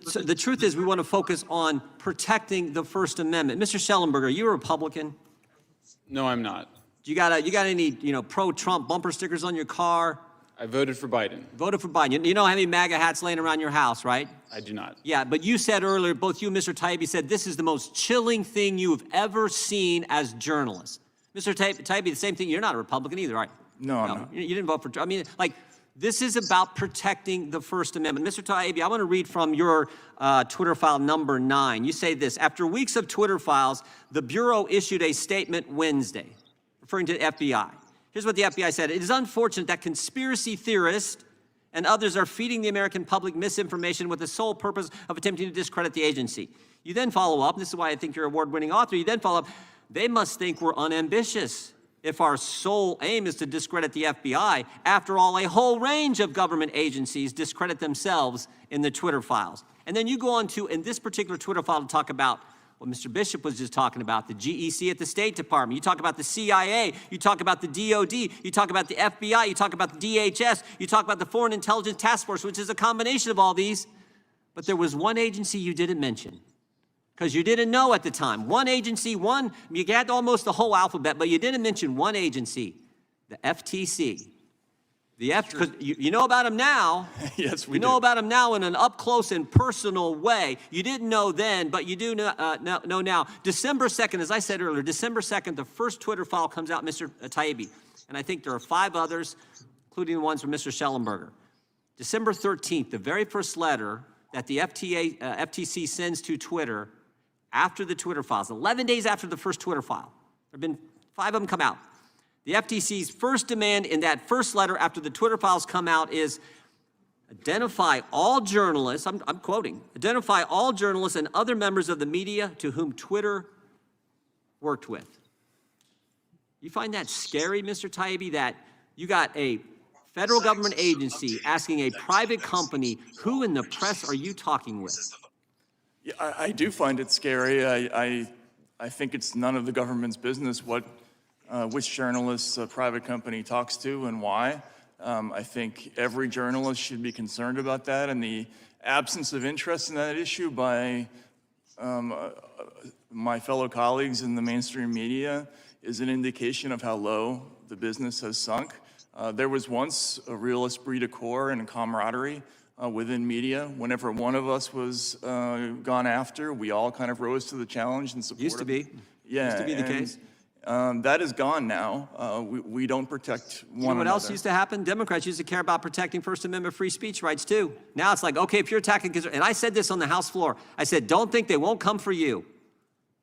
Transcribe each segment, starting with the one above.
So the truth is we want to focus on protecting the First Amendment. Mr. Schellenberger, are you a Republican? No, I'm not. You got any, pro-Trump bumper stickers on your car? I voted for Biden. Voted for Biden. You know how many MAGA hats laying around your house, right? I do not. Yeah, but you said earlier, both you and Mr. Taibbi said this is the most chilling thing you've ever seen as journalists. Mr. Taibbi, the same thing. You're not a Republican either, right? No, I'm not. You didn't vote for, this is about protecting the First Amendment. Mr. Taibbi, I want to read from your Twitter file number 9. You say this: after weeks of Twitter files, the Bureau issued a statement Wednesday, referring to the FBI. Here's what the FBI said: it is unfortunate that conspiracy theorists and others are feeding the American public misinformation with the sole purpose of attempting to discredit the agency. You then follow up, and this is why I think you're an award-winning author, you then follow up, they must think we're unambitious if our sole aim is to discredit the FBI. After all, a whole range of government agencies discredit themselves in the Twitter files. And then you go on to, in this particular Twitter file, to talk about what Mr. Bishop was just talking about, the GEC at the State Department. You talk about the CIA. You talk about the DOD. You talk about the FBI. You talk about the DHS. You talk about the Foreign Intelligence Task Force, which is a combination of all these. But there was one agency you didn't mention, because you didn't know at the time. One agency, you had almost the whole alphabet, but you didn't mention one agency, the FTC. Because you know about them now. Yes, we do. You know about them now in an up-close and personal way. You didn't know then, but you do know now. December 2nd, as I said earlier, December 2nd, the first Twitter file comes out, Mr. Taibbi. And I think there are 5 others, including the ones from Mr. Schellenberger. December 13th, the very first letter that the FTC sends to Twitter after the Twitter files, 11 days after the first Twitter file. There have been 5 of them come out. The FTC's first demand in that first letter after the Twitter files come out is identify all journalists, I'm quoting, identify all journalists and other members of the media to whom Twitter worked with. You find that scary, Mr. Taibbi, that you got a federal government agency asking a private company, who in the press are you talking with? Yeah, I do find it scary. I think it's none of the government's business which journalists a private company talks to and why. I think every journalist should be concerned about that, and the absence of interest in that issue by my fellow colleagues in the mainstream media is an indication of how low the business has sunk. There was once a real esprit de corps and camaraderie within media. Whenever one of us was gone after, we all kind of rose to the challenge and supported. Used to be. Yeah, used to be the case. That is gone now. We don't protect one another. You know what else used to happen? Democrats used to care about protecting First Amendment free speech rights too. Now it's like, okay, if you're attacking, and I said this on the House floor, I said, don't think they won't come for you.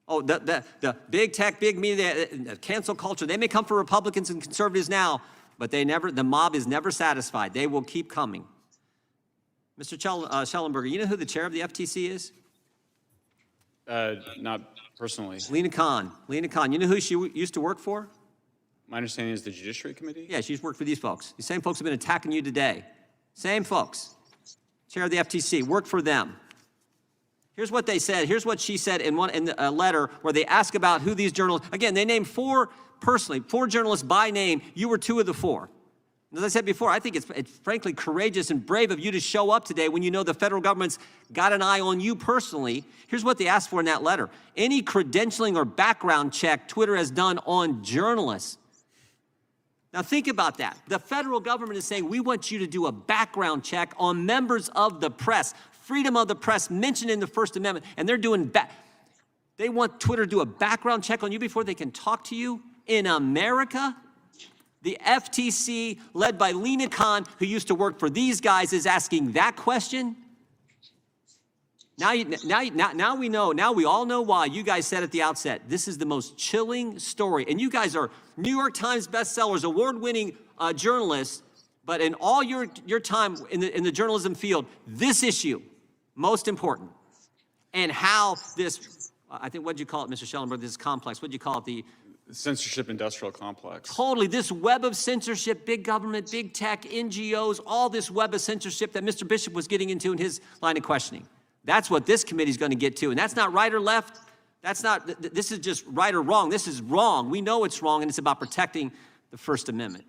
Oh, the big tech, big media, cancel culture, they may come for Republicans and conservatives now, but the mob is never satisfied. They will keep coming. Mr. Schellenberger, you know who the chair of the FTC is? Not personally. Lena Khan. Lena Khan. You know who she used to work for? My understanding is the Judiciary Committee? Yeah, she's worked for these folks. These same folks have been attacking you today. Same folks. Chair of the FTC, worked for them. Here's what they said. Here's what she said in a letter where they ask about who these journalists, again, they named 4 journalists by name. You were 2 of the 4. As I said before, I think it's frankly courageous and brave of you to show up today when you know the federal government's got an eye on you personally. Here's what they asked for in that letter. Any credentialing or background check Twitter has done on journalists. Now think about that. The federal government is saying, we want you to do a background check on members of the press. Freedom of the press mentioned in the First Amendment, and they're doing they want Twitter to do a background check on you before they can talk to you in America? The FTC, led by Lena Khan, who used to work for these guys, is asking that question. Now we know, now we all know why. You guys said at the outset, this is the most chilling story. And you guys are New York Times bestsellers, award-winning journalists, but in all your time in the journalism field, this issue, most important. And how this, I think, what'd you call it, Mr. Schellenberger, this complex, what'd you call it, the censorship industrial complex. Totally, this web of censorship, big government, big tech, NGOs, all this web of censorship that Mr. Bishop was getting into in his line of questioning. That's what this committee is going to get to, and that's not right or left. That's not, this is just right or wrong. This is wrong. We know it's wrong, and it's about protecting the First Amendment.